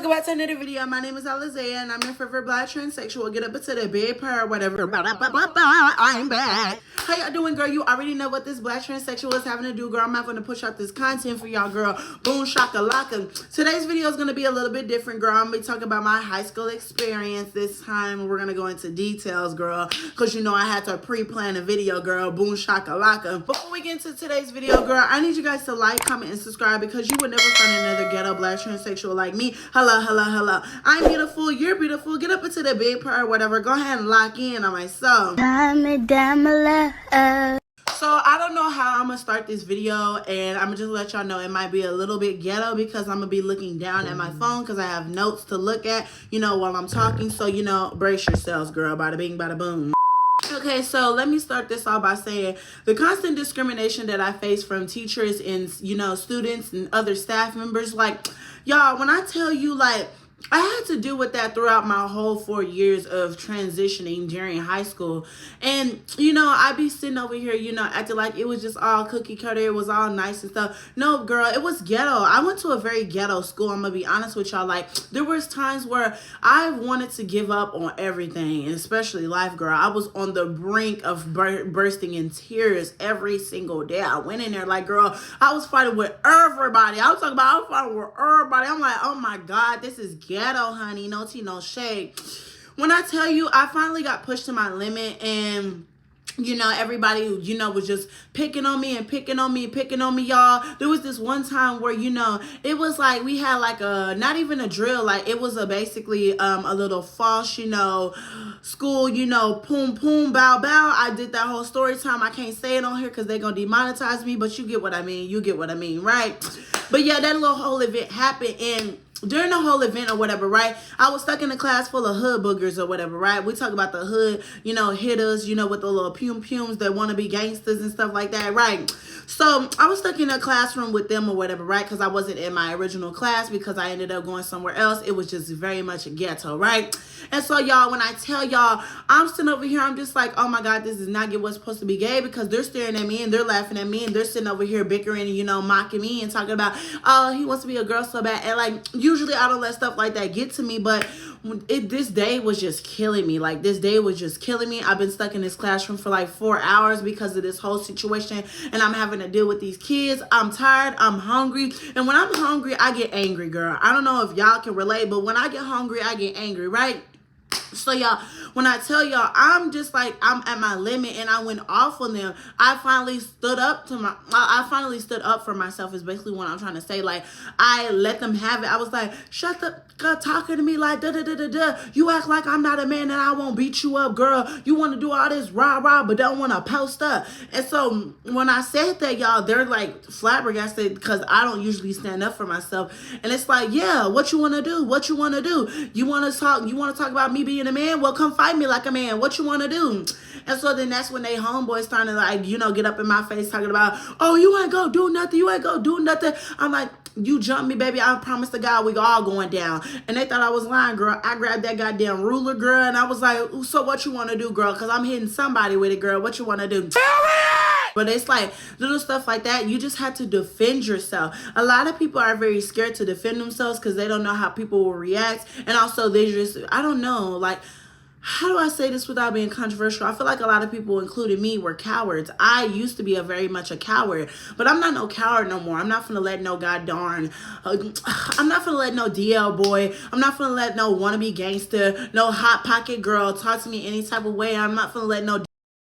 Welcome back to another video. My name is Alizea and I'm your favorite black transsexual. Get up into the big part, whatever. I'm back. How y'all doing, girl? You already know what this black transsexual is having to do, girl. I'm not going to push out this content for y'all, girl. Boom, shakalaka. Today's video is going to be a little bit different, girl. I'm going to be talking about my high school experience this time. We're going to go into details, girl, because you know I had to pre-plan a video, girl. Boom, shakalaka. Before we get into today's video, girl, I need you guys to like, comment, and subscribe because you would never find another ghetto black transsexual like me. Hello, hello, hello. I'm beautiful. You're beautiful. Get up into the big part, whatever. Go ahead and lock in on my soul. So I don't know how I'm gonna start this video, and I'm gonna just let y'all know it might be a little bit ghetto because I'm gonna be looking down at my phone because I have notes to look at, you know, while I'm talking. So, you know, brace yourselves, girl. Bada bing, bada boom. Okay, so let me start this off by saying the constant discrimination that I face from teachers and, you know, students and other staff members. Like, y'all, when I tell you, like, I had to deal with that throughout my whole 4 years of transitioning during high school. And, you know, I be sitting over here, you know, acting like it was just all cookie cutter. It was all nice and stuff. No, girl, it was ghetto. I went to a very ghetto school. I'm going to be honest with y'all. Like, there was times where I wanted to give up on everything, and especially life, girl. I was on the brink of bursting in tears every single day. I went in there like, girl, I was fighting with everybody. I was fighting with everybody. I'm like, oh my God, this is ghetto, honey. No tea, no shade. When I tell you, I finally got pushed to my limit, and you know, everybody, you know, was just picking on me, y'all. There was this one time where, you know, it was like we had like a, not even a drill, like it was basically a little false, you know, school, you know, poom, poom, bow, bow. I did that whole story time. I can't say it on here because they're going to demonetize me, but you get what I mean. You get what I mean, right? But yeah, that little whole event happened, and during the whole event or whatever, right, I was stuck in a class full of hood boogers or whatever, right? We talk about the hood, you know, hitters, you know, with the little pum-pums that want to be gangsters and stuff like that, right? So I was stuck in a classroom with them or whatever, right? Because I wasn't in my original class because I ended up going somewhere else. It was just very much a ghetto, right? And so, y'all, when I tell y'all, I'm sitting over here, I'm just like, oh my God, this is not what's supposed to be gay, because they're staring at me and they're laughing at me and they're sitting over here bickering and, you know, mocking me and talking about, oh, he wants to be a girl so bad. And like, usually I don't let stuff like that get to me, but this day was just killing me. Like, this day was just killing me. I've been stuck in this classroom for like 4 hours because of this whole situation, and I'm having to deal with these kids. I'm tired. I'm hungry. And when I'm hungry, I get angry, girl. I don't know if y'all can relate, but when I get hungry, I get angry, right? So y'all, when I tell y'all, I'm just like, I'm at my limit, and I went off on them. I finally stood up for myself is basically what I'm trying to say. Like, I let them have it. I was like, shut the talking to me like da. You act like I'm not a man and I won't beat you up, girl. You want to do all this rah but don't want to post up. And so when I said that, y'all, they're like flabbergasted because I don't usually stand up for myself. And it's like, yeah, what you want to do? What you want to do? You want to talk about me being a man? Well, come fight me like a man. What you want to do? And so then that's when they homeboys started to, like, you know, get up in my face talking about, oh, you ain't gonna do nothing. You ain't gonna do nothing. I'm like, you jumped me, baby. I promise to God we all going down. And they thought I was lying, girl. I grabbed that goddamn ruler, girl, and I was like, so what you want to do, girl? Because I'm hitting somebody with it, girl. What you want to do? But it's like little stuff like that. You just have to defend yourself. A lot of people are very scared to defend themselves because they don't know how people will react. And also they just, I don't know, like, how do I say this without being controversial? I feel like a lot of people, including me, were cowards. I used to be very much a coward, but I'm not no coward no more. I'm not finna let no I'm not finna let no DL boy, I'm not finna let no wannabe gangster, no hot pocket girl talk to me any type of way. I'm not finna let no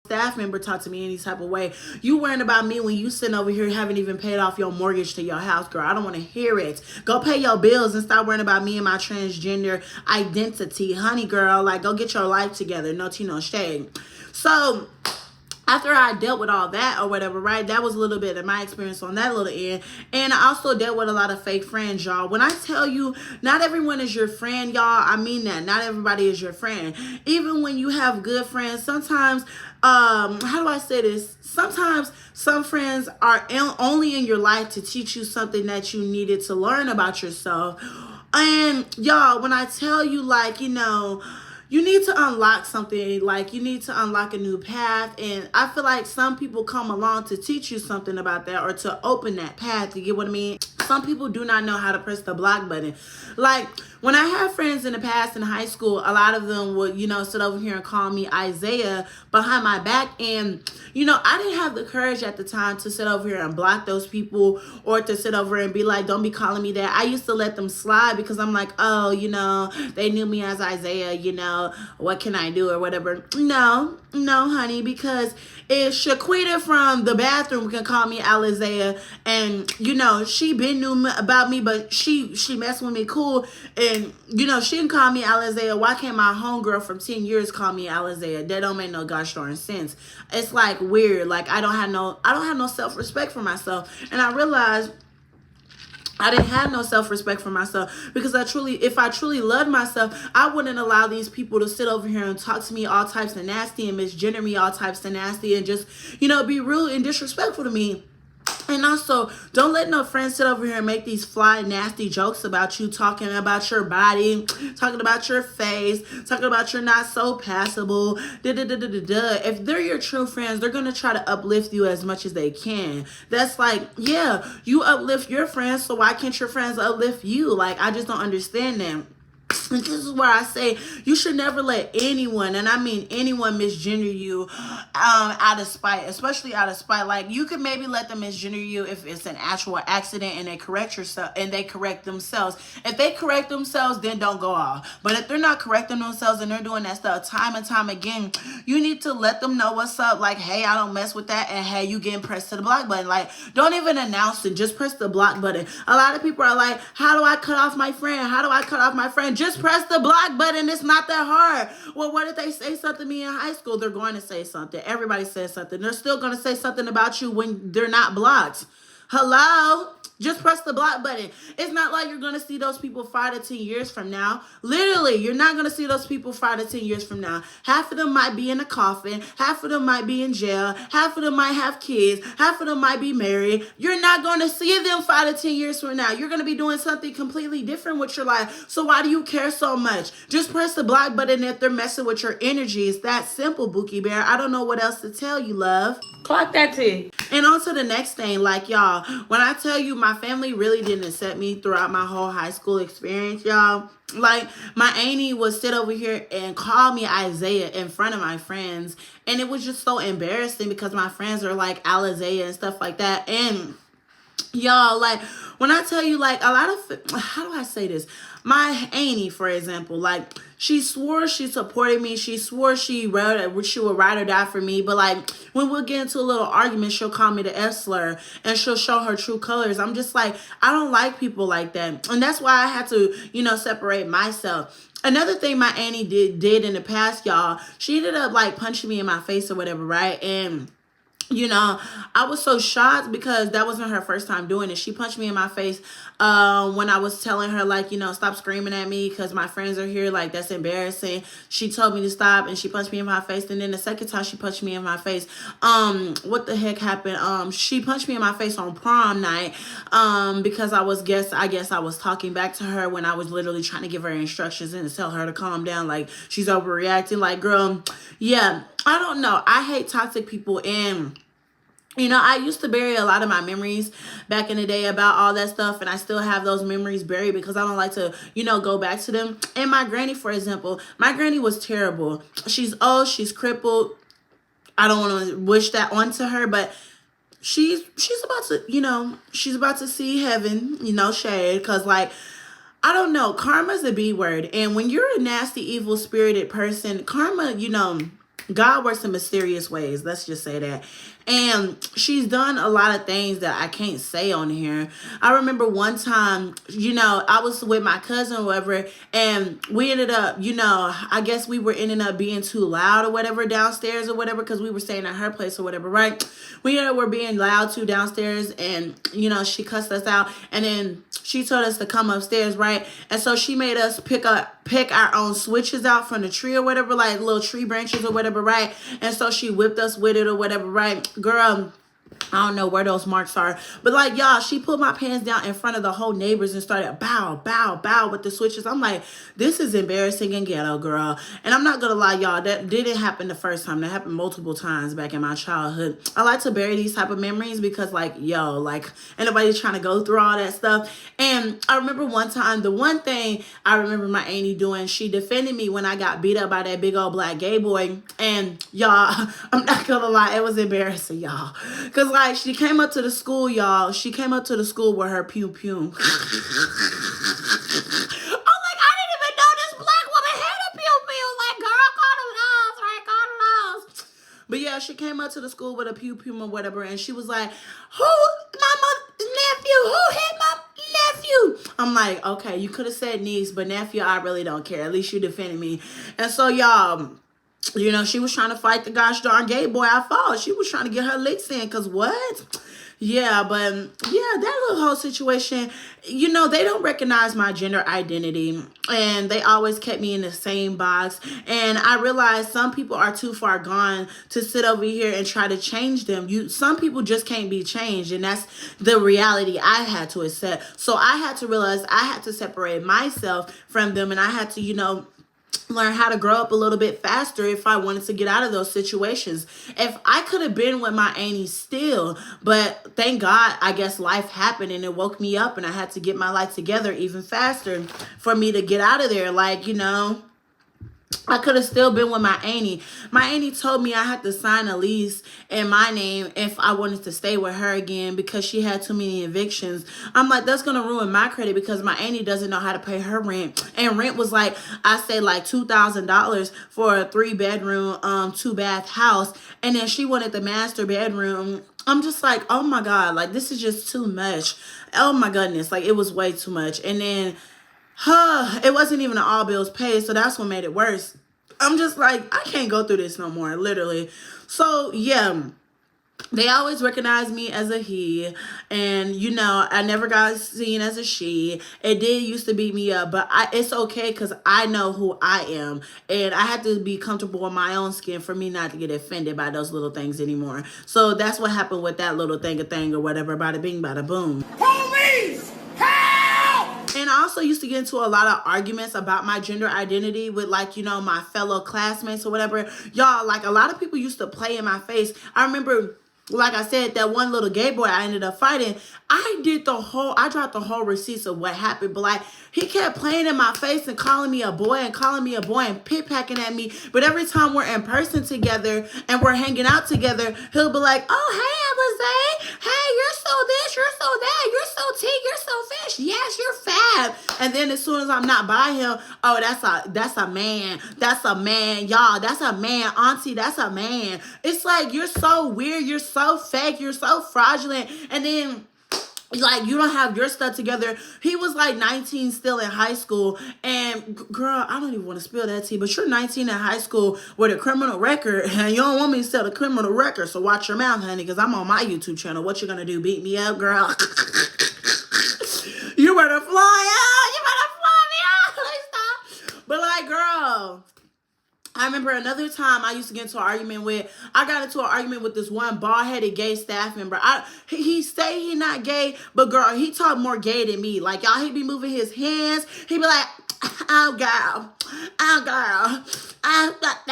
staff member talk to me any type of way. You worrying about me when you sitting over here haven't even paid off your mortgage to your house, girl. I don't want to hear it. Go pay your bills and stop worrying about me and my transgender identity. Honey, girl, like, go get your life together. No tea, no shade. So after I dealt with all that or whatever, right, that was a little bit of my experience on that little end. And I also dealt with a lot of fake friends, y'all. When I tell you, not everyone is your friend, y'all, I mean that. Not everybody is your friend. Even when you have good friends, sometimes, how do I say this? Sometimes some friends are only in your life to teach you something that you needed to learn about yourself. And y'all, when I tell you, like, you know, you need to unlock something, like you need to unlock a new path. And I feel like some people come along to teach you something about that or to open that path. You get what I mean? Some people do not know how to press the block button. Like, when I had friends in the past in high school, a lot of them would, sit over here and call me Isaiah behind my back. And, I didn't have the courage at the time to sit over here and block those people, or to sit over and be like, don't be calling me that. I used to let them slide because I'm like, oh, they knew me as Isaiah, what can I do or whatever. No, honey, because if Shaquita from the bathroom can call me Alizaya, and she been knew about me, but she messed with me cool, and she can call me Alizaya. Why can't my homegirl from 10 years call me Alizaya? That don't make no gosh darn sense. It's like weird. Like I don't have no self-respect for myself, and I realized I didn't have no self-respect for myself, because if I truly loved myself, I wouldn't allow these people to sit over here and talk to me all types of nasty and misgender me all types of nasty and just, be rude and disrespectful to me. And also, don't let no friends sit over here and make these fly, nasty jokes about you, talking about your body, talking about your face, talking about you're not so passable. If they're your true friends, they're going to try to uplift you as much as they can. That's like, yeah, you uplift your friends, so why can't your friends uplift you? Like, I just don't understand that. And this is where I say you should never let anyone, and I mean anyone, misgender you out of spite, especially out of spite. Like, you could maybe let them misgender you if it's an actual accident and they correct themselves. If they correct themselves, then don't go off. But if they're not correcting themselves and they're doing that stuff time and time again, you need to let them know what's up. Like, hey, I don't mess with that, and hey, you getting pressed to the block button. Like, don't even announce it. Just press the block button. A lot of people are like, how do I cut off my friend? How do I cut off my friend? Just press the block button. It's not that hard. Well, what if they say something to me in high school? They're going to say something. Everybody says something. They're still going to say something about you when they're not blocked. Hello? Just press the block button. It's not like you're going to see those people 5 to 10 years from now. Literally, you're not going to see those people 5 to 10 years from now. Half of them might be in a coffin. Half of them might be in jail. Half of them might have kids. Half of them might be married. You're not going to see them 5 to 10 years from now. You're going to be doing something completely different with your life. So why do you care so much? Just press the block button if they're messing with your energy. It's that simple, Bookie Bear. I don't know what else to tell you, love. Clock that T. And on to the next thing. Like, y'all, when I tell you my family really didn't accept me throughout my whole high school experience, y'all. Like, my auntie would sit over here and call me Isaiah in front of my friends. And it was just so embarrassing because my friends are like Alizaya and stuff like that. And y'all, like, when I tell you, like, a lot of, how do I say this? My auntie, for example, like, she swore she supported me. She swore she would ride or die for me. But, like, when we'll get into a little argument, she'll call me the F slur and she'll show her true colors. I'm just like, I don't like people like that. And that's why I had to, separate myself. Another thing my auntie did in the past, y'all, she ended up, like, punching me in my face or whatever, right? And I was so shocked because that wasn't her first time doing it. She punched me in my face when I was telling her, like, stop screaming at me because my friends are here. Like, that's embarrassing. She told me to stop and she punched me in my face. And then the second time she punched me in my face, what the heck happened? She punched me in my face on prom night because I guess I was talking back to her when I was literally trying to give her instructions and tell her to calm down. Like, she's overreacting. Like, girl, yeah, I don't know. I hate toxic people. And I used to bury a lot of my memories back in the day about all that stuff, and I still have those memories buried because I don't like to, go back to them. And my granny, for example, my granny was terrible. She's old, she's crippled. I don't want to wish that onto her, but she's about to, she's about to see heaven, shade, because, like, I don't know, karma's a B word, and when you're a nasty, evil-spirited person, karma, God works in mysterious ways. Let's just say that. And she's done a lot of things that I can't say on here. I remember one time, I was with my cousin or whatever, and we ended up, I guess we were ending up being too loud or whatever downstairs or whatever because we were staying at her place or whatever, right? We were being loud too downstairs, and, she cussed us out, and then she told us to come upstairs, right? And so she made us pick our own switches out from the tree or whatever, like little tree branches or whatever, right? And so she whipped us with it or whatever, right? Girl, I don't know where those marks are. But like, y'all, she put my pants down in front of the whole neighbors and started bow, bow, bow with the switches. I'm like, this is embarrassing and ghetto, girl. And I'm not going to lie, y'all, that didn't happen the first time. That happened multiple times back in my childhood. I like to bury these type of memories because like, yo, like, ain't nobody trying to go through all that stuff. And I remember one time, the one thing I remember my auntie doing, she defended me when I got beat up by that big old black gay boy. And y'all, I'm not going to lie, it was embarrassing, y'all. Because like, she came up to the school, y'all. She came up to the school with her pew pew. I'm like, I didn't even know this black woman had a pew pew. Like, girl, call the laws, right? Call the laws. But yeah, she came up to the school with a pew pew or whatever, and she was like, nephew? Who hit my nephew? I'm like, okay, you could have said niece, but nephew, I really don't care. At least you defended me. And so, y'all, you know, she was trying to fight the gosh darn gay boy I fought. She was trying to get her licks in, because what? Yeah, but yeah, that little whole situation, you know, they don't recognize my gender identity, and they always kept me in the same box. And I realized some people are too far gone to sit over here and try to change them. Some people just can't be changed, and that's the reality I had to accept. So I had to realize I had to separate myself from them, and I had to, you know, learn how to grow up a little bit faster if I wanted to get out of those situations. If I could have been with my auntie still, but thank God, I guess life happened and it woke me up and I had to get my life together even faster for me to get out of there. Like, you know, I could have still been with my auntie. My auntie told me I had to sign a lease in my name if I wanted to stay with her again because she had too many evictions. I'm like, that's going to ruin my credit because my auntie doesn't know how to pay her rent. And rent was like, I say like $2,000 for a 3-bedroom, 2-bath house. And then she wanted the master bedroom. I'm just like, oh my God, like this is just too much. Oh my goodness. Like it was way too much. And then it wasn't even an all bills paid, so that's what made it worse. I'm just like, I can't go through this no more, literally. So, yeah, they always recognize me as a he, and, you know, I never got seen as a she. It did used to beat me up, but it's okay because I know who I am, and I have to be comfortable in my own skin for me not to get offended by those little things anymore. So that's what happened with that little thing or whatever, bada bing, bada boom. Police! And I also used to get into a lot of arguments about my gender identity with, like, you know, my fellow classmates or whatever. Y'all, like, a lot of people used to play in my face. I remember, like I said, that one little gay boy I ended up fighting. I dropped the whole receipts of what happened. But, like, he kept playing in my face and calling me a boy and pit-packing at me. But every time we're in person together and we're hanging out together, he'll be like, oh, hey, Alize. Hey, you're so this, you're so that, you're so T, you're so fish. Yes, you're fat. And then as soon as I'm not by him, oh, that's a man. That's a man, y'all. That's a man. Auntie, that's a man. It's like, you're so weird. You're so fake. You're so fraudulent. And then, like, you don't have your stuff together. He was like 19 still in high school. And girl, I don't even want to spill that tea, but you're 19 in high school with a criminal record. And you don't want me to sell a criminal record. So watch your mouth, honey, because I'm on my YouTube channel. What you going to do? Beat me up, girl? You better fly out. You better fly me out. Like, stop. But like, girl, I remember another time I used to get into an argument with this one bald-headed gay staff member. He say he not gay, but girl, he talk more gay than me. Like, y'all, he be moving his hands. He be like, oh, girl. Oh, girl. I'm like,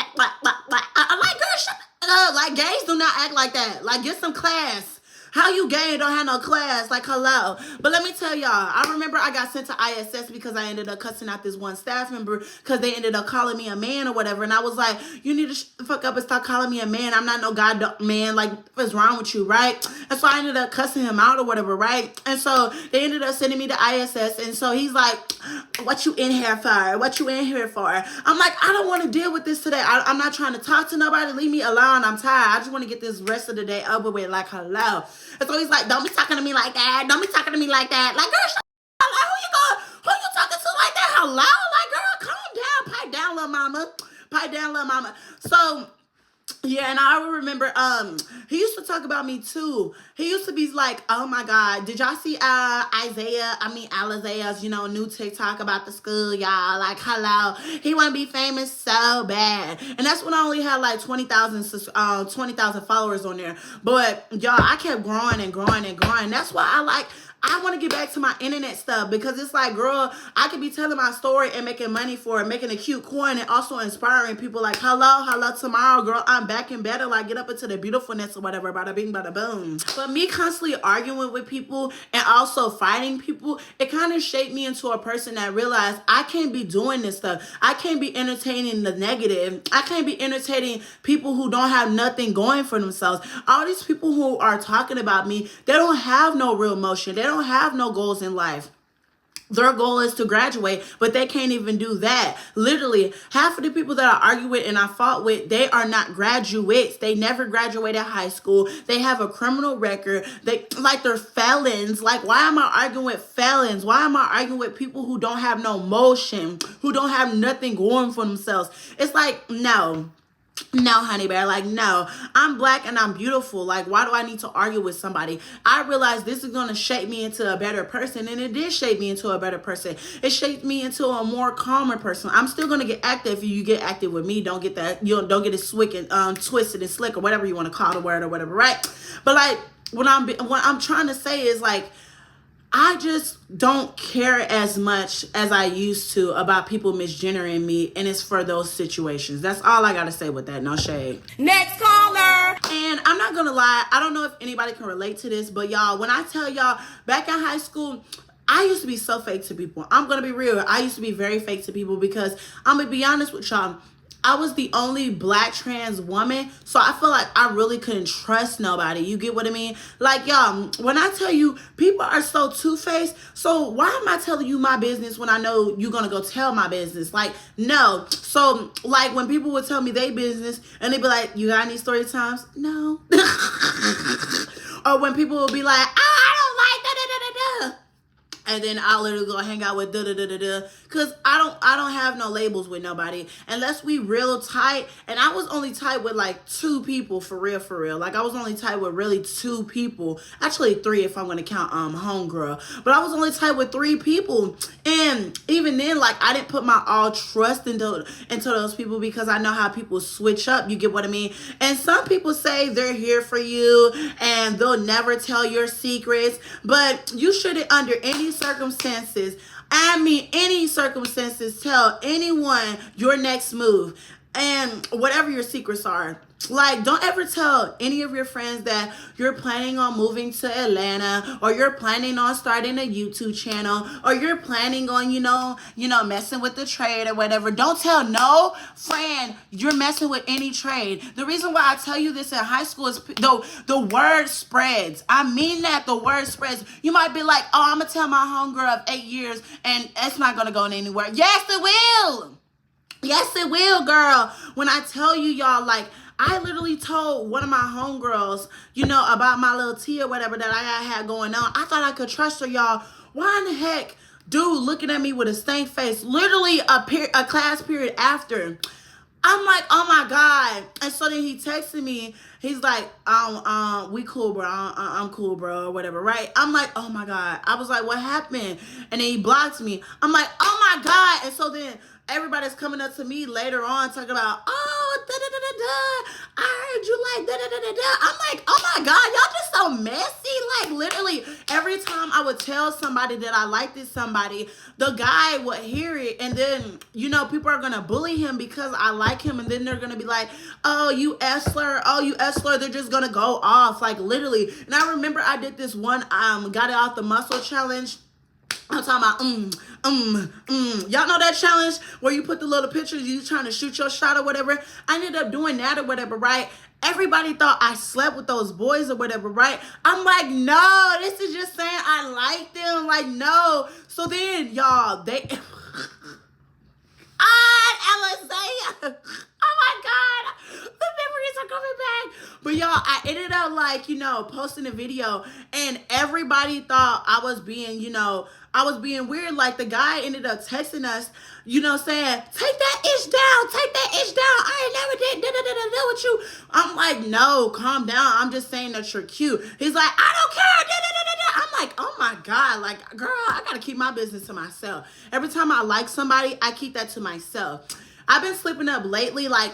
girl, shut up. Like, gays do not act like that. Like, get some class. How you gay and don't have no class? Like, hello. But let me tell y'all, I remember I got sent to ISS because I ended up cussing out this one staff member because they ended up calling me a man or whatever. And I was like, you need to shut the fuck up and stop calling me a man. I'm not no god man. Like, what's wrong with you, right? And so I ended up cussing him out or whatever, right? And so they ended up sending me to ISS. And so he's like, what you in here for? What you in here for? I'm like, I don't want to deal with this today. I'm not trying to talk to nobody. Leave me alone. I'm tired. I just want to get this rest of the day over with. Like, hello. And so he's like, don't be talking to me like that. Don't be talking to me like that. Like, girl, shut up. Like, who you talking to like that? Hello? Like, girl, calm down. Pipe down, little mama. Pipe down, little mama. So Yeah, and I remember he used to talk about me too. He used to be like, "Oh my God, did y'all see Alizaya's, new TikTok about the school, y'all? Like, hello. He wanna be famous so bad." And that's when I only had like 20,000 followers on there. But y'all, I kept growing and growing and growing. That's why I want to get back to my internet stuff, because it's like, girl, I could be telling my story and making money for it, making a cute coin, and also inspiring people like, hello, tomorrow, girl, I'm back and better. Like, get up into the beautifulness or whatever, bada bing, bada boom. But me constantly arguing with people and also fighting people, it kind of shaped me into a person that realized I can't be doing this stuff. I can't be entertaining the negative. I can't be entertaining people who don't have nothing going for themselves. All these people who are talking about me, they don't have no real motion. They don't have no goals in life. Their goal is to graduate, but they can't even do that. Literally, half of the people that I argue with and I fought with, they are not graduates. They never graduated high school. They have a criminal record. They're felons. Like, why am I arguing with felons? Why am I arguing with people who don't have no motion, who don't have nothing going for themselves? It's like, no. No, honey bear, like, no, I'm black and I'm beautiful. Like, why do I need to argue with somebody? I realized this is going to shape me into a better person, and it did shape me into a better person. It shaped me into a more calmer person. I'm still going to get active. If you get active with me, don't get that, don't get it twisted and slick, or whatever you want to call the word or whatever, right? But like, what I'm trying to say is, like, I just don't care as much as I used to about people misgendering me, and it's for those situations. That's all I gotta say with that. No shade. Next caller. And I'm not gonna lie, I don't know if anybody can relate to this, but y'all, when I tell y'all, back in high school, I used to be so fake to people. I'm gonna be real. I used to be very fake to people, because I'm gonna be honest with y'all, I was the only black trans woman, so I feel like I really couldn't trust nobody. You get what I mean? Like, y'all, when I tell you people are so two-faced, so why am I telling you my business when I know you're gonna go tell my business? Like, no. So, like, when people would tell me their business, and they'd be like, "You got any story times?" No. Or when people would be like, "Oh, I don't like da-da-da-da-da," and then I'll literally go hang out with da-da-da-da-da, because I don't have no labels with nobody unless we real tight. And I was only tight with like 2 people, for real. Like, I was only tight with really 2 people, actually 3 if I'm gonna count homegirl, but I was only tight with 3 people. And even then, like, I didn't put my all trust into those people, because I know how people switch up. You get what I mean? And some people say they're here for you and they'll never tell your secrets, but you shouldn't, under any circumstances, any circumstances, tell anyone your next move and whatever your secrets are. Like, don't ever tell any of your friends that you're planning on moving to Atlanta, or you're planning on starting a YouTube channel, or you're planning on, messing with the trade or whatever. Don't tell no friend you're messing with any trade. The reason why I tell you this in high school is the word spreads. I mean that, the word spreads. You might be like, "Oh, I'm going to tell my homegirl of 8 years and it's not going to go anywhere." Yes, it will. Yes, it will, girl. When I tell you, y'all, like, I literally told one of my homegirls, about my little tea or whatever that I had going on. I thought I could trust her, y'all. Why in the heck, dude looking at me with a stank face, literally a class period after. I'm like, oh my God. And so then he texted me. He's like, we cool, bro. I'm cool, bro, or whatever, right? I'm like, oh my God. I was like, what happened? And then he blocked me. I'm like, oh my God. And so then everybody's coming up to me later on talking about, "Oh, da-da-da-da-da. I heard you like da-da-da-da-da." I'm like, oh my God, y'all just so messy. Like, literally, every time I would tell somebody that I liked somebody, the guy would hear it. And then, people are going to bully him because I like him. And then they're going to be like, "Oh, you S-slur. Oh, you S-slur." They're just going to go off, like, literally. And I remember I did this one, got it off the muscle challenge. I'm talking about, y'all know that challenge where you put the little pictures, you trying to shoot your shot or whatever? I ended up doing that or whatever, right? Everybody thought I slept with those boys or whatever, right? I'm like, no, this is just saying I like them. Like, no. So then, y'all, Alizaya. Oh my God, the memories are coming back. But y'all, I ended up like, posting a video, and everybody thought I was being, I was being weird. Like, the guy ended up texting us, saying, take that itch down, take that itch down. I ain't never did da with you. I'm like, no, calm down. I'm just saying that you're cute. He's like, I don't care. I'm like, oh my God, like, girl, I gotta keep my business to myself. Every time I like somebody, I keep that to myself. I've been slipping up lately, like,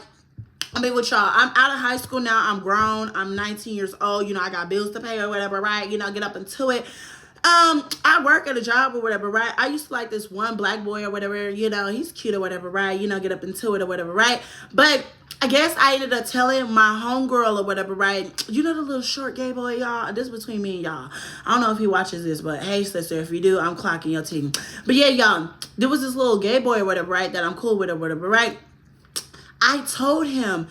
with y'all, I'm out of high school now. I'm grown. I'm 19 years old. I got bills to pay or whatever, right? Get up into it. I work at a job or whatever, right? I used to like this one black boy or whatever, he's cute or whatever, right? Get up into it or whatever, right? But I guess I ended up telling my homegirl or whatever, right? The little short gay boy, y'all. This is between me and y'all. I don't know if he watches this, but hey, sister, if you do, I'm clocking your team. But yeah, y'all, there was this little gay boy or whatever, right? That I'm cool with or whatever, right? I told him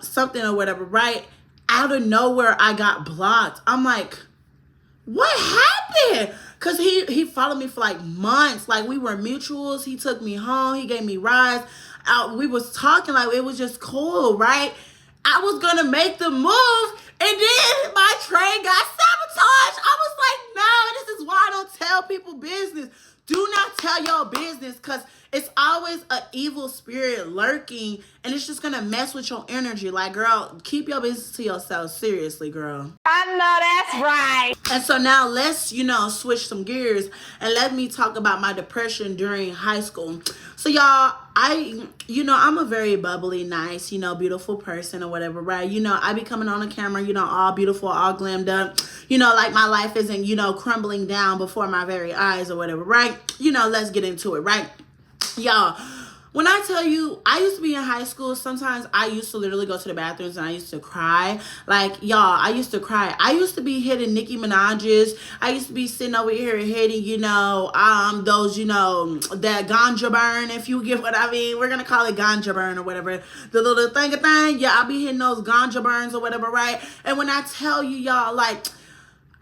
something or whatever, right? Out of nowhere, I got blocked. I'm like, what happened? Because he followed me for like months. Like, we were mutuals. He took me home. He gave me rides. We was talking like it was just cool, right? I was going to make the move, and then my train got sabotaged. I was like, no, this is why I don't tell people business. Do not tell your business, because it's always an evil spirit lurking, and it's just going to mess with your energy. Like, girl, keep your business to yourself. Seriously, girl. I know that's right. And so now let's, switch some gears, and let me talk about my depression during high school. So y'all, I'm a very bubbly, nice, beautiful person or whatever, right? I be coming on the camera, all beautiful, all glammed up, like my life isn't, crumbling down before my very eyes or whatever, right? Let's get into it, right? Y'all, when I tell you, I used to be in high school, sometimes I used to literally go to the bathrooms and I used to cry. Like, y'all, I used to cry. I used to be hitting Nicki Minaj's. I used to be sitting over here hitting, those, that ganja burn, if you get what I mean. We're going to call it ganja burn or whatever. The little thing. Yeah, I'll be hitting those ganja burns or whatever, right? And when I tell you, y'all, like,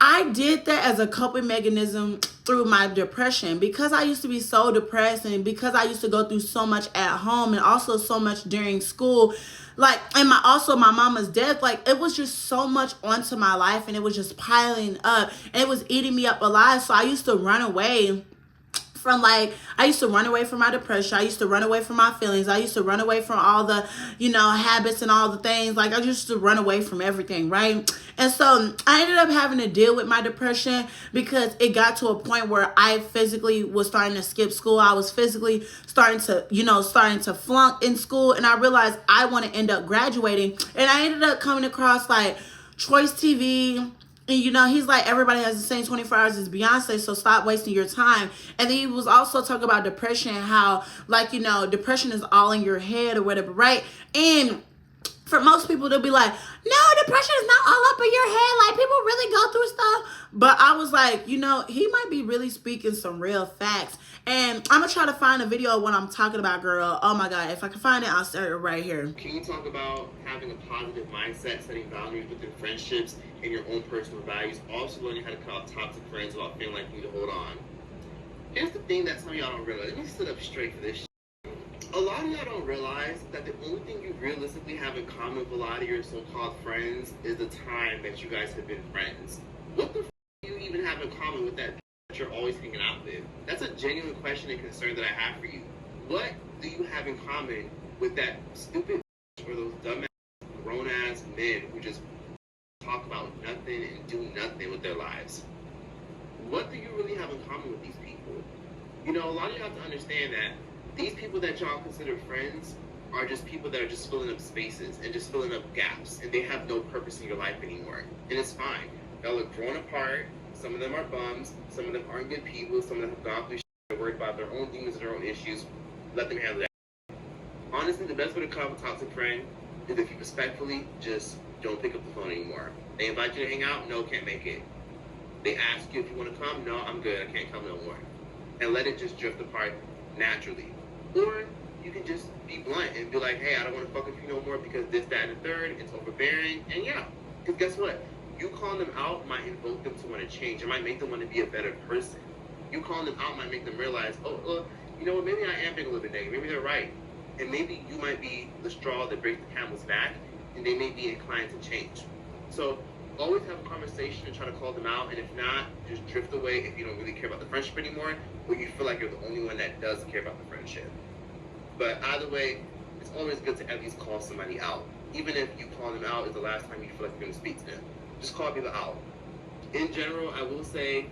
I did that as a coping mechanism through my depression, because I used to be so depressed, and because I used to go through so much at home and also so much during school, like, and my mama's death, like, it was just so much onto my life, and it was just piling up, and it was eating me up alive. So I used to run away from my depression. I used to run away from my feelings. I used to run away from all the, habits and all the things. Like, I used to run away from everything, right? And so I ended up having to deal with my depression, because it got to a point where I physically was starting to skip school. I was physically starting to flunk in school, and I realized I want to end up graduating. And I ended up coming across like Choice TV. And, he's like, everybody has the same 24 hours as Beyonce, so stop wasting your time. And then he was also talking about depression, how, like, depression is all in your head or whatever, right? And for most people, they'll be like, no, depression is not all up in your head. Like, people really go through stuff. But I was like, he might be really speaking some real facts. And I'm going to try to find a video of what I'm talking about, girl. Oh, my God. If I can find it, I'll start it right here. Can you talk about having a positive mindset, setting boundaries within friendships, and your own personal values? Also learning how to cut off toxic friends without feeling like you need to hold on. Here's the thing that some of y'all don't realize. Let me sit up straight for this shit. A lot of y'all don't realize that the only thing you realistically have in common with a lot of your so-called friends is the time that you guys have been friends. What the f*** do you even have in common with that you're always hanging out with? That's a genuine question and concern that I have for you. What do you have in common with that stupid or those dumbass, grown-ass men who just talk about nothing and do nothing with their lives? What do you really have in common with these people? A lot of you have to understand that these people that y'all consider friends are just people that are just filling up spaces and just filling up gaps, and they have no purpose in your life anymore. And it's fine. Y'all are grown apart. Some of them are bums. Some of them aren't good people. Some of them have gone through shit. They're worried about their own demons and their own issues. Let them handle that. Honestly, the best way to cut off a toxic friend is if you respectfully just don't pick up the phone anymore. They invite you to hang out. No, can't make it. They ask you if you want to come. No, I'm good. I can't come no more. And let it just drift apart naturally. Or you can just be blunt and be like, hey, I don't want to fuck with you no more because this, that, and the third. It's overbearing. And yeah, because guess what? You calling them out might invoke them to want to change. It might make them want to be a better person. You calling them out might make them realize, oh, you know what? Maybe I am being a little bit negative. Maybe they're right. And maybe you might be the straw that breaks the camel's back, and they may be inclined to change. So always have a conversation and try to call them out, and if not, just drift away if you don't really care about the friendship anymore, or you feel like you're the only one that does care about the friendship. But either way, it's always good to at least call somebody out. Even if you call them out is the last time you feel like you're going to speak to them. Just call people out. In general, I will say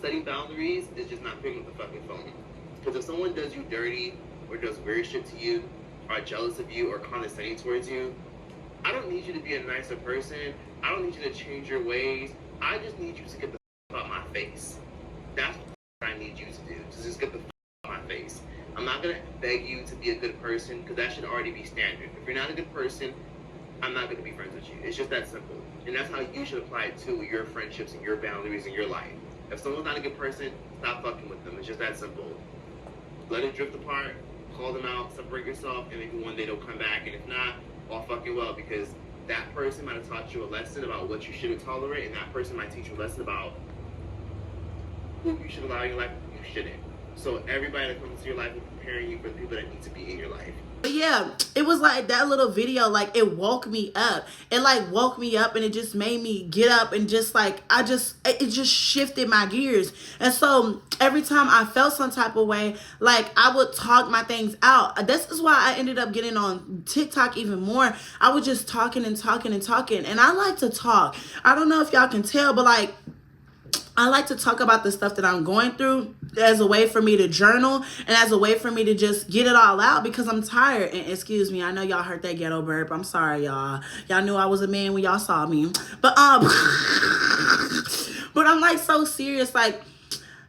setting boundaries is just not picking up the fucking phone. Because if someone does you dirty or does weird shit to you, or are jealous of you or condescending towards you, I don't need you to be a nicer person. I don't need you to change your ways. I just need you to get the fuck out my face. That's what I need you to do. To just get the fuck out my face. I'm not going to beg you to be a good person, because that should already be standard. If you're not a good person, I'm not going to be friends with you. It's just that simple. And that's how you should apply it to your friendships and your boundaries in your life. If someone's not a good person, stop fucking with them. It's just that simple. Let it drift apart, call them out, separate yourself, and maybe one day they'll come back. And if not, all fucking well, because that person might have taught you a lesson about what you shouldn't tolerate, and that person might teach you a lesson about who you should allow in your life and who you shouldn't. So everybody that comes into your life is preparing you for the people that need to be in your life. But yeah, it was like that little video, like it woke me up. It like woke me up, and it just made me get up, and just like it just shifted my gears. And so every time I felt some type of way, like I would talk my things out. This is why I ended up getting on TikTok even more. I was just talking and talking and talking, and I like to talk. I don't know if y'all can tell, but like I like to talk about the stuff that I'm going through as a way for me to journal and as a way for me to just get it all out, because I'm tired. And excuse me, I know y'all heard that ghetto burp. I'm sorry, y'all. Y'all knew I was a man when y'all saw me. But but I'm like so serious. Like,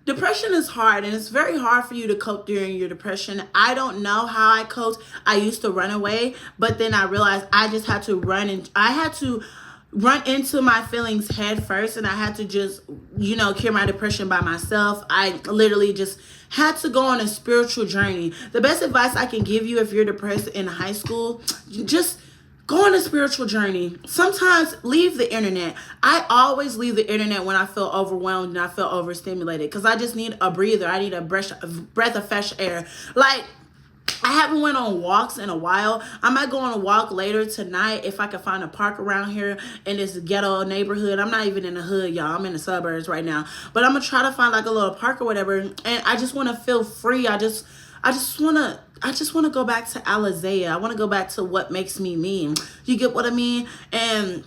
depression is hard, and it's very hard for you to cope during your depression. I don't know how I coped. I used to run away, but then I realized I just had to run into my feelings head first, and I had to just, cure my depression by myself. I literally just had to go on a spiritual journey. The best advice I can give you if you're depressed in high school, just go on a spiritual journey. Sometimes leave the internet. I always leave the internet when I feel overwhelmed and I feel overstimulated, because I just need a breather. I need a breath of fresh air. Like, I haven't went on walks in a while. I might go on a walk later tonight if I can find a park around here in this ghetto neighborhood. I'm not even in the hood, y'all. I'm in the suburbs right now. But I'm going to try to find like a little park or whatever. And I just want to feel free. I just want to go back to Alizea. I want to go back to what makes me me. You get what I mean? And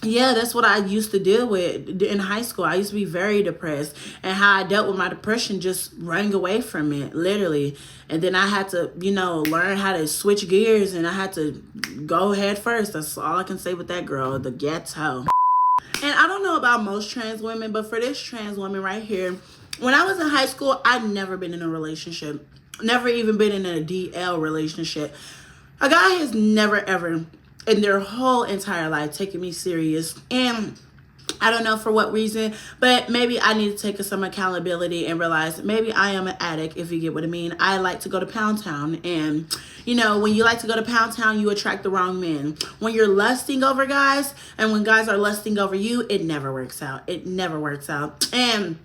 yeah, that's what I used to deal with in high school. I used to be very depressed, and how I dealt with my depression, just running away from it, literally. And then I had to, learn how to switch gears, and I had to go head first. That's all I can say with that girl, the ghetto. And I don't know about most trans women, but for this trans woman right here, when I was in high school, I'd never been in a relationship, never even been in a DL relationship. A guy has never ever in their whole entire life taking me serious. And I don't know for what reason, but maybe I need to take some accountability and realize maybe I am an addict, if you get what I mean. I like to go to Pound Town, and when you like to go to Pound Town, you attract the wrong men. When you're lusting over guys, and when guys are lusting over you, it never works out. It never works out. And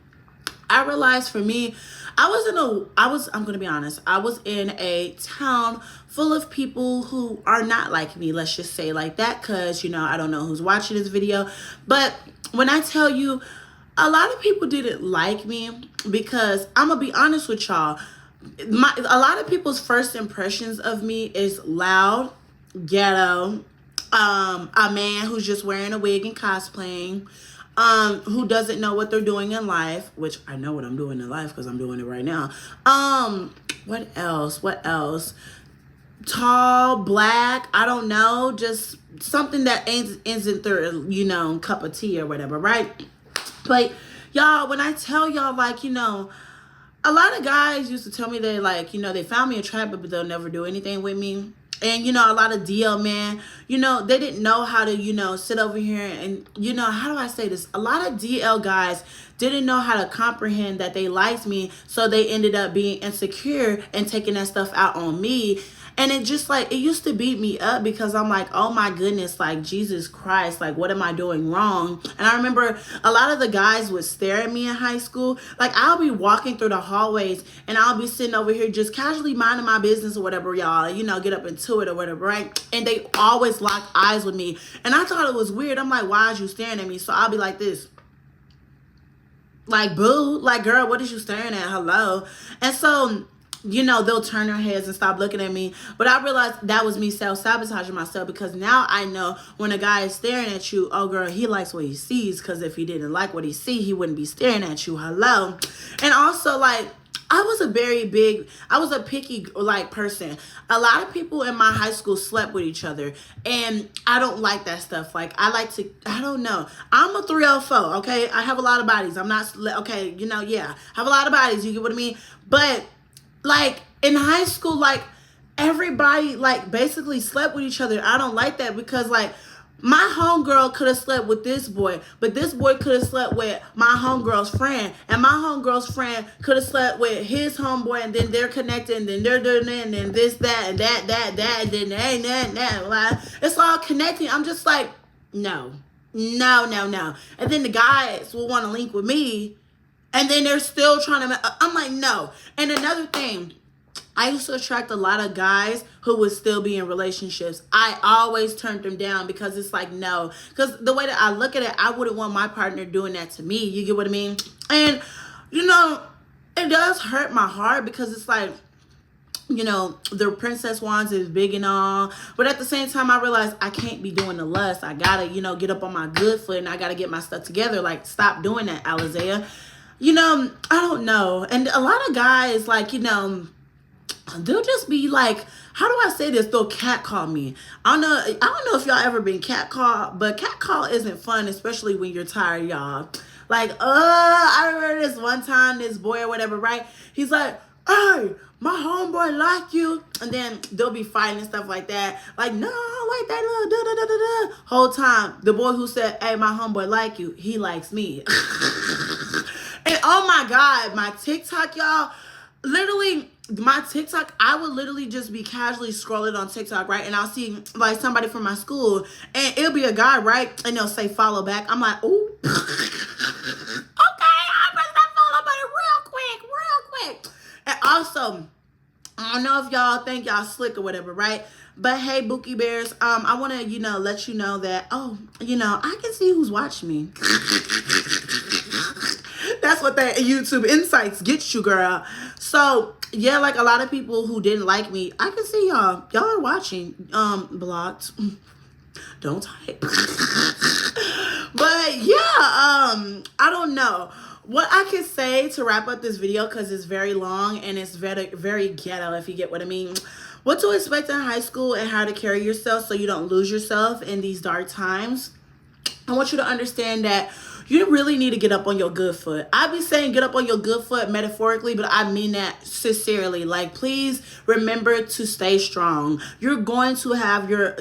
I realized for me, I'm going to be honest, I was in a town full of people who are not like me, let's just say like that, because, I don't know who's watching this video, but when I tell you, a lot of people didn't like me, because I'm going to be honest with y'all, a lot of people's first impressions of me is loud, ghetto, a man who's just wearing a wig and cosplaying, who doesn't know what they're doing in life, which I know what I'm doing in life because I'm doing it right now. What else? Tall, black, I don't know, just something that isn't their, cup of tea or whatever, right? But y'all, when I tell y'all, like, a lot of guys used to tell me that, like, they found me attractive, but they'll never do anything with me. And, a lot of DL men, they didn't know how to, sit over here and, how do I say this? A lot of DL guys didn't know how to comprehend that they liked me, so they ended up being insecure and taking that stuff out on me. And it just like, it used to beat me up because I'm like, oh my goodness, like Jesus Christ, like what am I doing wrong? And I remember a lot of the guys would stare at me in high school. Like I'll be walking through the hallways and I'll be sitting over here just casually minding my business or whatever, y'all, you know, get up into it or whatever, right? And they always lock eyes with me. And I thought it was weird. I'm like, why is you staring at me? So I'll be like this. Like, boo, like, girl, what is you staring at? Hello. And so, you know, they'll turn their heads and stop looking at me. But I realized that was me self-sabotaging myself, because now I know when a guy is staring at you, oh, girl, he likes what he sees, because if he didn't like what he see, he wouldn't be staring at you. Hello. And also, like, I was a picky, like, person. A lot of people in my high school slept with each other, and I don't like that stuff. Like, I don't know. I'm a 304, okay? I have a lot of bodies. I'm not, okay, you know, yeah. I have a lot of bodies, you get what I mean? But, like, in high school, like, everybody, like, basically slept with each other. I don't like that, because, like, my homegirl could have slept with this boy, but this boy could have slept with my homegirl's friend, and my homegirl's friend could have slept with his homeboy, and then they're connected, and then they're doing it, and then this, that, and that, and then that. Like, it's all connecting. I'm just like, no. And then the guys will want to link with me, and then they're still trying to, I'm like, no. And another thing, I used to attract a lot of guys who would still be in relationships. I always turned them down, because it's like, no. Because the way that I look at it, I wouldn't want my partner doing that to me. You get what I mean? And, you know, it does hurt my heart, because it's like, you know, the princess wands is big and all. But at the same time, I realized I can't be doing the lust. I got to, you know, get up on my good foot, and I got to get my stuff together. Like, stop doing that, Alizea. You know, I don't know. And a lot of guys, like, you know, they'll just be like, how do I say this? They'll catcall me. I don't know if y'all ever been catcalled, but catcall isn't fun, especially when you're tired, y'all. Like, I remember this one time, this boy or whatever, right? He's like, hey, my homeboy like you. And then they'll be fighting and stuff like that. Like, no, I like that little da-da-da-da-da. Whole time, the boy who said, hey, my homeboy like you, he likes me. And oh my God, my TikTok, y'all, literally, my TikTok, I would literally just be casually scrolling on TikTok, right? And I'll see like somebody from my school, and it'll be a guy, right? And they'll say follow back. I'm like, ooh. Okay, I'll press that follow button real quick. And also, I don't know if y'all think y'all slick or whatever, right? But hey, Bookie Bears, I want to, you know, let you know that, oh, you know, I can see who's watching me. That's what that YouTube insights get you, girl. So, yeah, like a lot of people who didn't like me, I can see y'all. Y'all are watching. Blocked. Don't type. But, yeah, I don't know. What I can say to wrap up this video, because it's very long and it's very, very ghetto, if you get what I mean. What to expect in high school and how to carry yourself so you don't lose yourself in these dark times. I want you to understand that you really need to get up on your good foot. I be saying get up on your good foot metaphorically, but I mean that sincerely. Like, please remember to stay strong. You're going to have your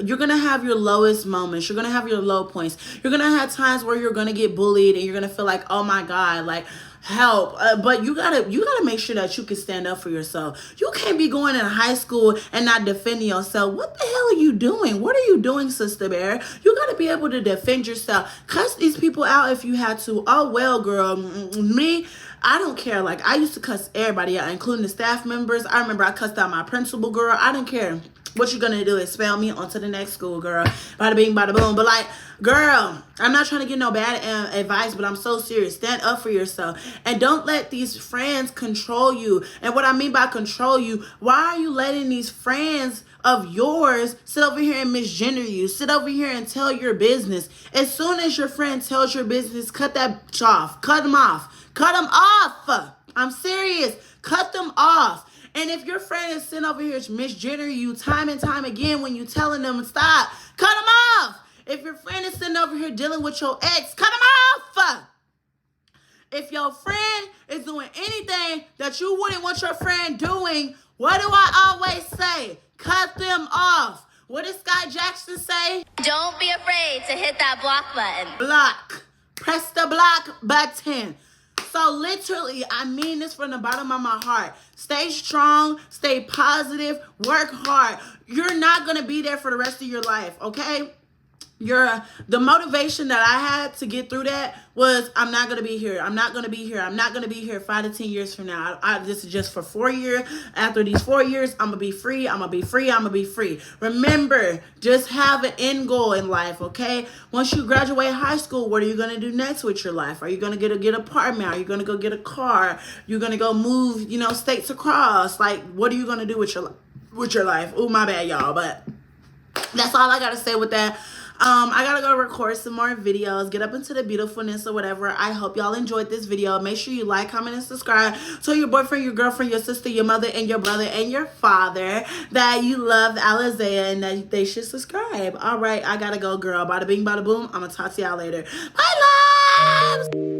lowest moments. You're going to have your low points. You're going to have times where you're going to get bullied and you're going to feel like, oh my God, like, help. But you gotta make sure that you can stand up for yourself. You can't be going in high school and not defending yourself. What the hell are you doing? What are you doing, Sister Bear? You gotta be able to defend yourself. Cuss these people out if you had to. Oh well, girl. Me, I don't care. Like, I used to cuss everybody out, including the staff members. I remember I cussed out my principal, girl. I don't care. What you gonna do is spell me onto the next school, girl. Bada bing, bada boom. But like, girl, I'm not trying to give no bad advice, but I'm so serious. Stand up for yourself. And don't let these friends control you. And what I mean by control you, why are you letting these friends of yours sit over here and misgender you? Sit over here and tell your business. As soon as your friend tells your business, cut that off. Cut them off. Cut them off. I'm serious. Cut them off. And if your friend is sitting over here misgender you time and time again when you telling them stop, cut them off. If your friend is sitting over here dealing with your ex, cut them off. If your friend is doing anything that you wouldn't want your friend doing, what do I always say? Cut them off. What does Scott Jackson say? Don't be afraid to hit that block button. Block. Press the block button. So literally, I mean this from the bottom of my heart. Stay strong, stay positive, work hard. You're not going to be there for the rest of your life, okay? The motivation that I had to get through that was, I'm not going to be here. I'm not going to be here. I'm not going to be here 5 to 10 years from now. This is just for 4 years. After these 4 years, I'm going to be free. I'm going to be free. I'm going to be free. Remember, just have an end goal in life, okay? Once you graduate high school, what are you going to do next with your life? Are you going to get an apartment? Are you going to go get a car? You're going to go move, states across? Like, what are you going to do with your life? Oh, my bad, y'all. But that's all I got to say with that. I gotta go record some more videos, get up into the beautifulness or whatever. I hope y'all enjoyed this video. Make sure you like, comment, and subscribe. Tell your boyfriend, your girlfriend, your sister, your mother, and your brother, and your father that you love Alizea and that they should subscribe. All right, I gotta go, girl. Bada bing, bada boom. I'm gonna talk to y'all later. Bye, loves!